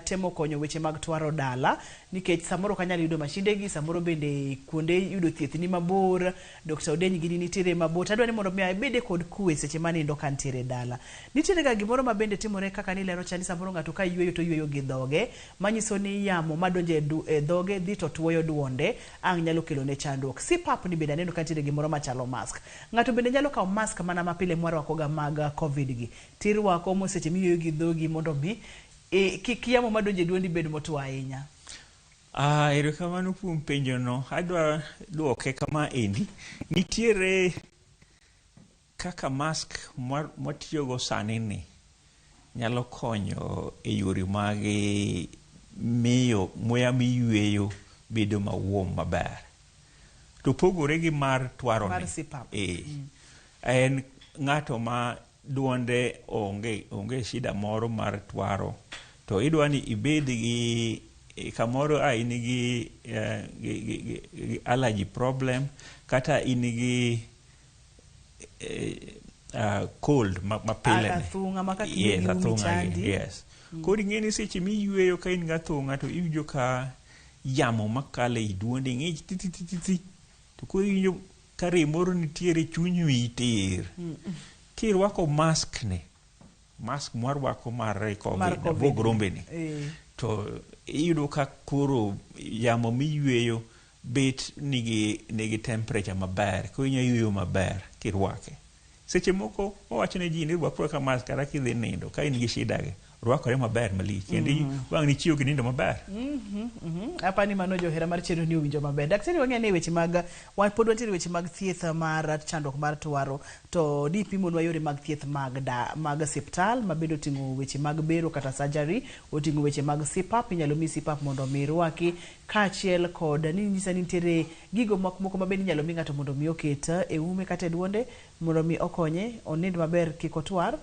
temo konyo weche mag twaro dala, nikech samoro kanyalo yudo mashinde gi, samoro bende kuonde yudo thieth ni mabor, Dr. Odenyi gini nitiere mabor. Adwa ni mondo mi abede kod kwe seche manindo ka nitiere dala. Nitiere ga gimoro ma bende timore kaka ni lero chani, samoro ng'ato ka yweyo to yweyo gi dhoge, manyiso ni yamo madonje e dhoge dhi to tuoyo duonde, ang' nyalo kelo ne chandruok. CPAP ni bende aneno ka nitiere gimoro machalo mask. Ng'ato bende nyalo kawo mask mana mapile mwarwako ga mag covid gi, tirwako mo seche miyweyo gi dhogi mondo mi kik yamo madonje duondi bed motuo ahinya. Erokamano kuom penjo no. Adwa duoke kama endi. Nitiere kaka mask mwatiyogo sani ni nyalo konyo e yore mag miyo muya miyweyo bedo mawuom maber. To pogore gi mar twaro mar CPAP. En ng'ato ma duonde onge shida moro mar twaro, to idwa ni ibed gi kamoro in gi allergy problem, kata in gi cold mapile. Athung'a makakiyumi. Yes. Kodi ng'eni seche miyweyo ka in gathung'a to iwinjo ka yamo makale i duonde ng'ich ti. To kodi iwinjo ka remoro nitiere chuny wi tir. Kirwako mask mwarwako mar COVID, rombe ni. To iyudo ka koro yamo miyweyo bet nigi temperature maber ko inya yuyo maber kirwake. Seche moko owacho ne ji ni rwakore ka mask kata kidhi nindo ka in gi shida ge rwakore maber malich kendi wang ni chiwo gi nindo maber. Apani mano johera mar chenro ni uwinjo maber. Daktari wang'e ne weche mag pod wantiere weche mag thieth mar chandruok mar twaro to dipimonwa yore mag thieth mag siptal mabedo oting'o weche mag bero kata surgery, oting'o weche mag CPAP, inyalo mi CPAP mondo mi rwaki kaachiel kod ni nyisa ni nitiere gigo moko mabende inyalo mi ng'ato mondo mi oket e ume kata e duonde mondo mi okonye onind maber kik otwar.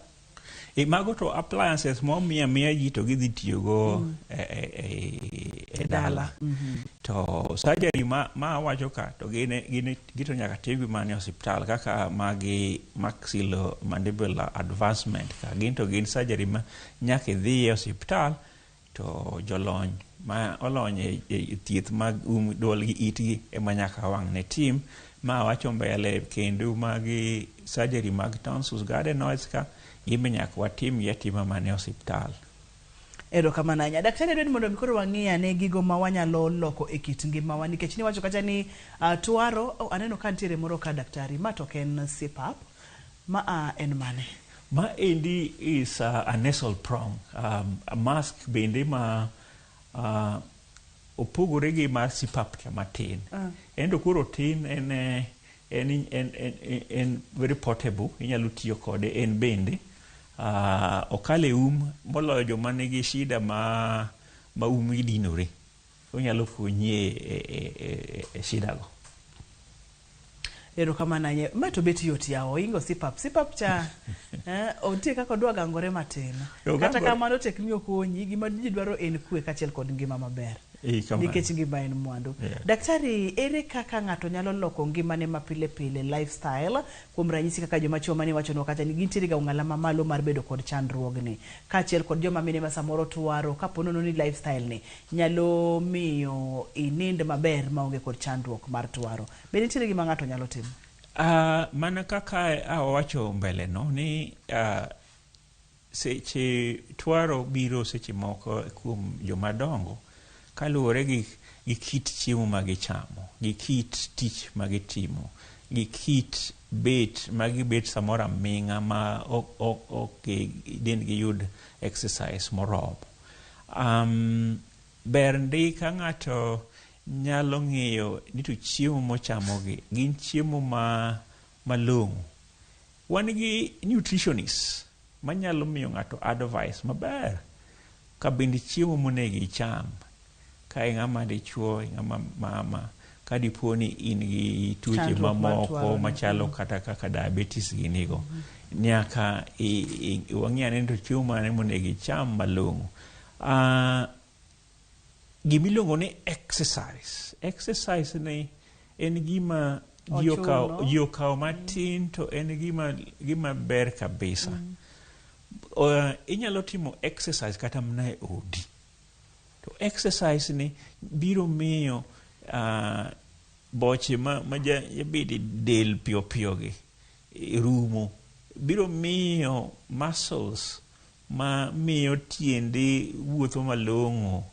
Mago to appliances mo miya ji to gidhi tiyogo e dala. To surgery ma wacho ka to gito nyaka timgi mane hospital kaka magi maxillomandibular advancement ka gin surgery ma nyaka idhi e hospital to jolony ma olony e thieth mag duol gi itgi ema nyaka wang' ne tim ma wacho mbele kendo magi surgery mag tonsils adenoids ka gimbe nyaka watim yatima mane hospital. Erokamano ahinya. Daktari dwani mondo mikoro wang'iya ne gigo ma wanyalo loko e kit ngimawa nikech ni wacho kacha ni twaro aneno ka nitiere moro ka daktari ma to ken CPAP ma en mane? Ma endi is a nasal prong, a mask bende ma opogore gi mar CPAP ka matin. Endo kuro tin en very portable, inyalo tiyo kode en bende okale moloyo joma nigi shida ma idinore. Onyalo funye e shida go. Erokamano ahinya. Ma to bet yot yawo ingo CPAP cha ontie kaka odwa gangore matin. Kata kamano tekni okonyi gima ji dwaro en kwe kaachiel kod ngima maber. Nikech ngima en mwandu. Daktari, ere kaka ng'ato nyalo loko ngimane ma pile pile lifestyle kuom ranyisi kaka joma chuo mane wacho no kata ni gintiere ga ung'ala mamalo mar bedo kod chandruogni kaachiel kod joma mine ma samoro twaro kaponono ni lifestyle ni nyalo miyo inind maber maonge kod chandruok mar twaro. Be nitiere gima ng'ato nyalo timo? Mana kaka awacho mbele no ni seche twaro biro seche moko kuom joma dongo kaluwore gi kit chiemo ma gichamo, gi kit tich ma gitimo, gi kit bet ma gibet samoro aming'a ma ok dendgi yud exercise moromo. Ber ndi ka ng'ato nyalo ng'eyo ni to chiemo mochamogi gin chiemo malong'o. Wan gi nutritionist manyalo miyo ng'ato advice maber ka bende chiemo monego icham. Ka ng'ama dichuo, ng'ama mama, ka dipo ni in gi tuoche mamoko machalo kata kaka diabetes ginigo, nyaka wang'iya ni to chiemo mane monego icham malong'o. Gimiluongo ni exercise ni en gima ji okawo matin to en gima ber kabisa. Inyalo timo exercise kata mana e odi. To exercise ni biro miyo boche ma jabede del piyo gi rumo. Biro miyo muscles ma miyo tiende wuotho malong'o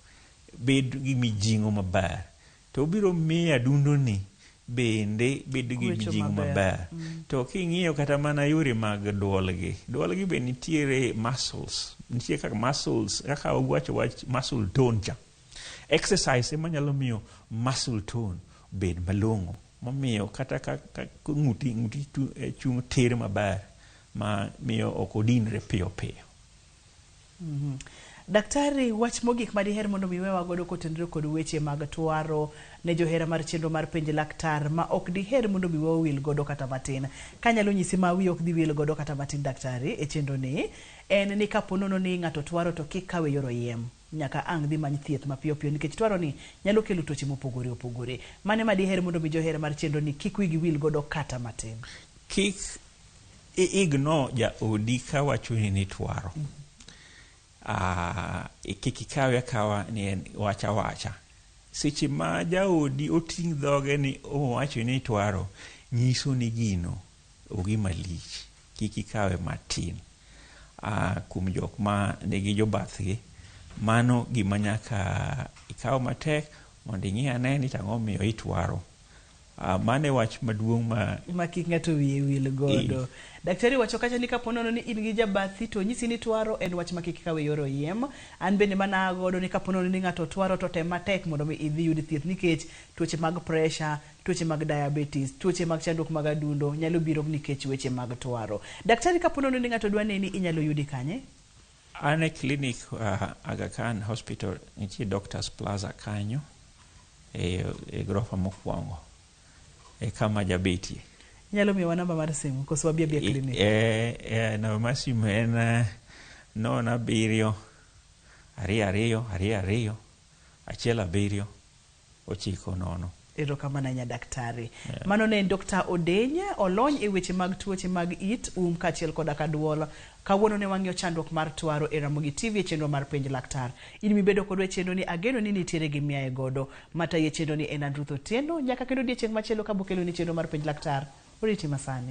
bed gi mijing'o maber. To biro miyo adundo ni bende bed gi mijing'o maber. To king'iyo kata mana yore mag duolgi be nitiere muscles. Nitiere kaka muscles, kaka wacho muscle tone cha. Exercise ema nyalo miyo muscle tone bed malong'o. Mamiyo kata ng'uti chung' tere maber ma miyo ok odinre piyo piyo. Daktari, wach mogik madiher mondo miwewa godo kotenore kod weche mag twaro ne johera mar chenro mar penj laktar ma ok diher mondo miwewa wil godo kata matin. Kanyalo nyisi ma wi ok di wil godo kata matin daktari e chenro ni en ni kaponono ni ng'ato twaro to kikawe yoro yiem nyaka ang' dhi many thieth mapiyo piyo nikech twaro ni nyalo kelo tuoche mopogore opogore. Mane ma diher mondo mi johera mar chenro ni kik wigi wil godo kata matin? Kik igno ja odi ka wacho ni twaro. Kik ikawe akawa ni wacha. Seche ma jaodi oting' dhoge ni owacho ni twaro, nyiso ni gino ogima lich. Kik ikawe matin. Kuom jok ma nigi jobathgi, mano gima nyaka ikaw matek mondo ing'i ane ni tang'o miyo itwaro. Mane wach maduong' ma kik ng'ato wiye wil godo. Daktari wacho kacha ni kaponono ni in gi jabathi to nyisi ni twaro en wach ma kik kawe yoro yiem. An bende mana godo ni kaponono ni ng'ato twaro to tem matek mondo mi idhi yud thieth nikech tuoche mag pressure, tuoche mag diabetes, tuoche mag chandruok mag adundo nyalo biro nikech weche mag twaro. Daktari kaponono ni ng'ato dwa neni inyalo yudi kanye? An e clinic Aga Khan Hospital nitie Doctors Plaza kanyo e grofa mokwongo. Kama jabetie. Nyalo miwa namba mar simu koso wabia clinic. Namba mar simu en 07 22 22 17 90. Erokamano nya daktari. Mano ne Dr. Odenye olony e weche mag tuoche mag it kachiel koda kaduola. Kawuono ne wang'io chandruok mar twaro e Ramogi TV e chenro mar penj laktar. In mibedo kodwa e chenro ni ageno ni nitiere gi miae godo. Mata ye chenro ni en Andrew Otieno nyaka kendo odiechieng' machielo kabokelo ni chenro mar penj laktar. Oriti masani.